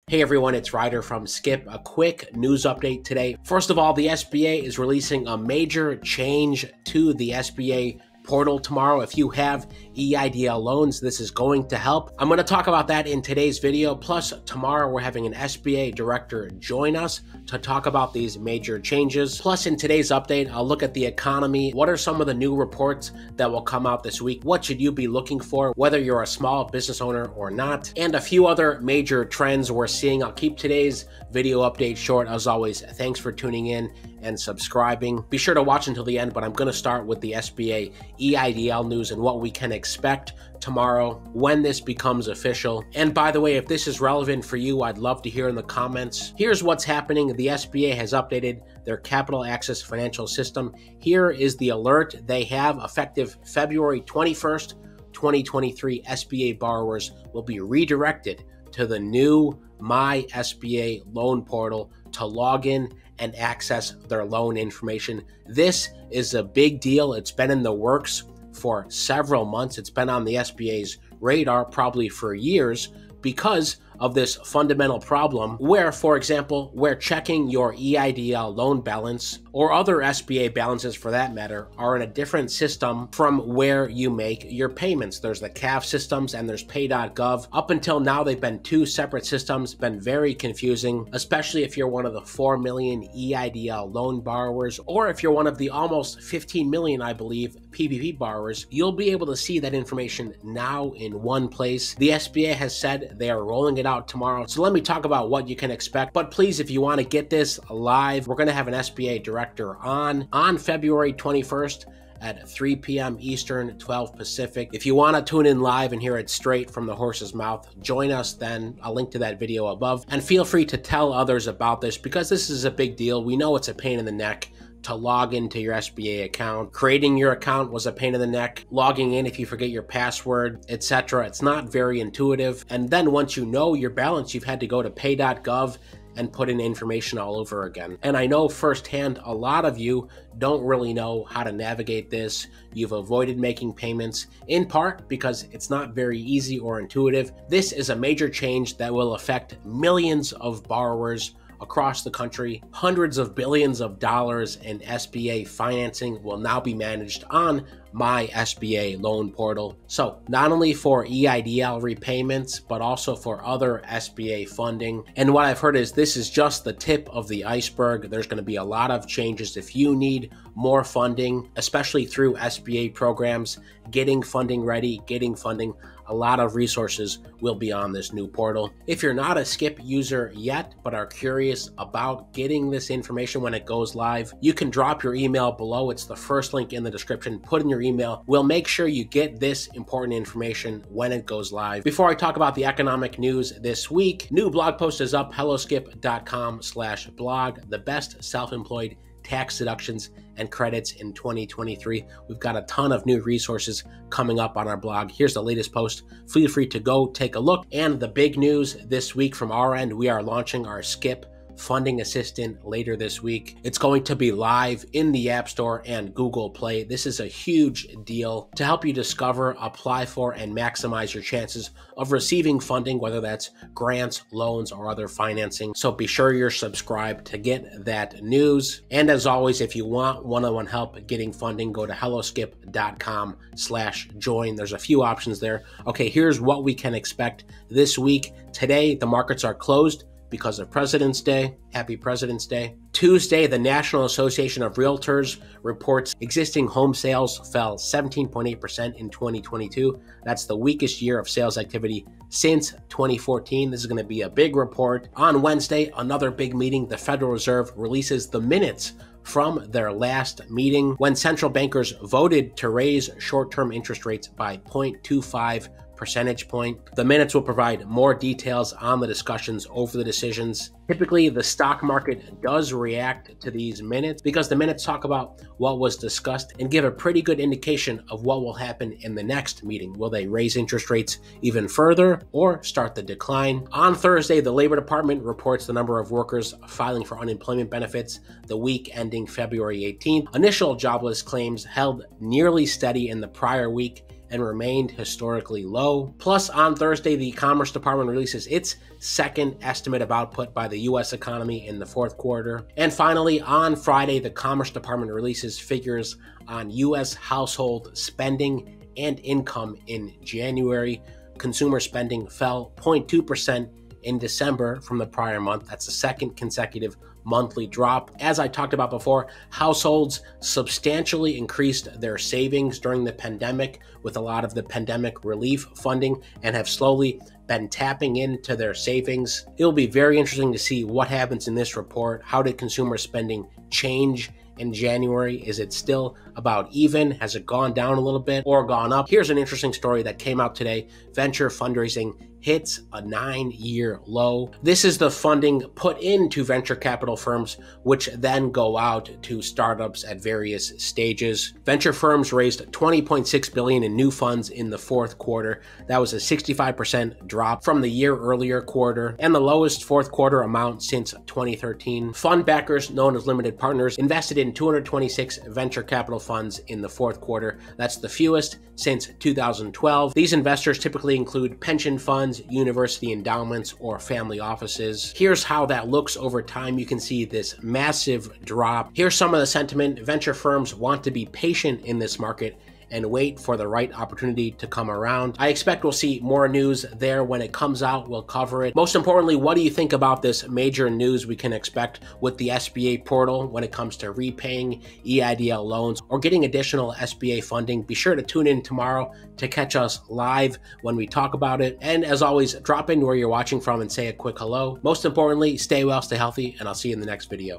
Hey everyone, it's Ryder from Skip. A quick news update today. First of all, the SBA is releasing a major change to the SBA portal tomorrow. If you have EIDL loans, this is going to help. I'm going to talk about that in today's video. Plus, tomorrow we're having an SBA director join us to talk about these major changes. Plus, in today's update, I'll look at the economy. What are some of the new reports that will come out this week? What should you be looking for, whether you're a small business owner or not? And a few other major trends we're seeing. I'll keep today's video update short. As always, thanks for tuning in and subscribing. Be sure to watch until the end, but I'm going to start with the SBA EIDL news and what we can expect tomorrow when this becomes official. And by the way, if this is relevant for you, I'd love to hear in the comments. Here's what's happening. The SBA has updated their capital access financial system. Here is the alert they have. Effective February 21st, 2023, SBA borrowers will be redirected to the new My SBA loan portal to log in and access their loan information. This is a big deal. It's been in the works for several months. It's been on the SBA's radar probably for years because of this fundamental problem where, for example, where checking your EIDL loan balance or other SBA balances for that matter are in a different system from where you make your payments. There's the CAF systems and there's pay.gov. Up until now, they've been two separate systems, been very confusing, especially if you're one of the 4 million EIDL loan borrowers, or if you're one of the almost 15 million, I believe, PPP borrowers. You'll be able to see that information now in one place. The SBA has said they are rolling it out tomorrow. So let me talk about what you can expect. But please, if you want to get this live, we're going to have an SBA director on February 21st at 3 p.m. Eastern, 12 Pacific. If you want to tune in live and hear it straight from the horse's mouth, join us then. I'll link to that video above. And feel free to tell others about this because this is a big deal. We know it's a pain in the neck to log into your SBA account. Creating your account was a pain in the neck. Logging in if you forget your password, etc. It's not very intuitive. And then once you know your balance, you've had to go to pay.gov and put in information all over again. And I know firsthand, a lot of you don't really know how to navigate this. You've avoided making payments in part because it's not very easy or intuitive. This is a major change that will affect millions of borrowers across the country. Hundreds of billions of dollars in SBA financing will now be managed on My SBA loan portal. So not only for EIDL repayments, but also for other SBA funding. And what I've heard is this is just the tip of the iceberg. There's going to be a lot of changes. If you need more funding, especially through SBA programs, getting funding ready, getting funding, a lot of resources will be on this new portal. If you're not a Skip user yet, but are curious about getting this information when it goes live, you can drop your email below. It's the first link in the description. Put in your email. We'll make sure you get this important information when it goes live. Before I talk about the economic news this week, new blog post is up, helloskip.com/blog, the best self-employed tax deductions and credits in 2023. We've got a ton of new resources coming up on our blog. Here's the latest post. Feel free to go take a look. And the big news this week from our end, we are launching our Skip Funding Assistant later this week. It's going to be live in the App Store and Google Play. This is a huge deal to help you discover, apply for, and maximize your chances of receiving funding, whether that's grants, loans, or other financing. So be sure you're subscribed to get that news. And as always, if you want one-on-one help getting funding, go to helloskip.com/join. There's a few options there. Okay, here's what we can expect this week. Today, the markets are closed because of President's Day. Happy President's Day. Tuesday, the National Association of Realtors reports existing home sales fell 17.8% in 2022. That's the weakest year of sales activity since 2014. This is going to be a big report. On Wednesday, another big meeting. The Federal Reserve releases the minutes from their last meeting when central bankers voted to raise short-term interest rates by 0.25 percentage point. The minutes will provide more details on the discussions over the decisions. Typically, the stock market does react to these minutes because the minutes talk about what was discussed and give a pretty good indication of what will happen in the next meeting. Will they raise interest rates even further or start the decline? On Thursday, the Labor Department reports the number of workers filing for unemployment benefits the week ending February 18th. Initial jobless claims held nearly steady in the prior week and remained historically low. Plus, on Thursday, the Commerce Department releases its second estimate of output by the U.S. economy in the fourth quarter. And finally, on Friday, the Commerce Department releases figures on U.S. household spending and income in January. Consumer spending fell 0.2% in December from the prior month. That's the second consecutive monthly drop. As I talked about before, households substantially increased their savings during the pandemic with a lot of the pandemic relief funding and have slowly been tapping into their savings. It'll be very interesting to see what happens in this report. How did consumer spending change in January? Is it still about even? Has it gone down a little bit or gone up? Here's an interesting story that came out today. Venture fundraising hits a 9-year low. This is the funding put into venture capital firms, which then go out to startups at various stages. Venture firms raised $20.6 billion in new funds in the fourth quarter. That was a 65% drop from the year earlier quarter and the lowest fourth quarter amount since 2013. Fund backers, known as limited partners, invested in 226 venture capital funds in the fourth quarter. That's the fewest since 2012. These investors typically include pension funds, university endowments, or family offices. Here's how that looks over time. You can see this massive drop. Here's some of the sentiment. Venture firms want to be patient in this market and wait for the right opportunity to come around. I expect we'll see more news there when it comes out. We'll cover it. Most importantly, what do you think about this major news we can expect with the SBA portal when it comes to repaying EIDL loans or getting additional SBA funding? Be sure to tune in tomorrow to catch us live when we talk about it. And as always, drop in where you're watching from and say a quick hello. Most importantly, stay well, stay healthy, and I'll see you in the next video.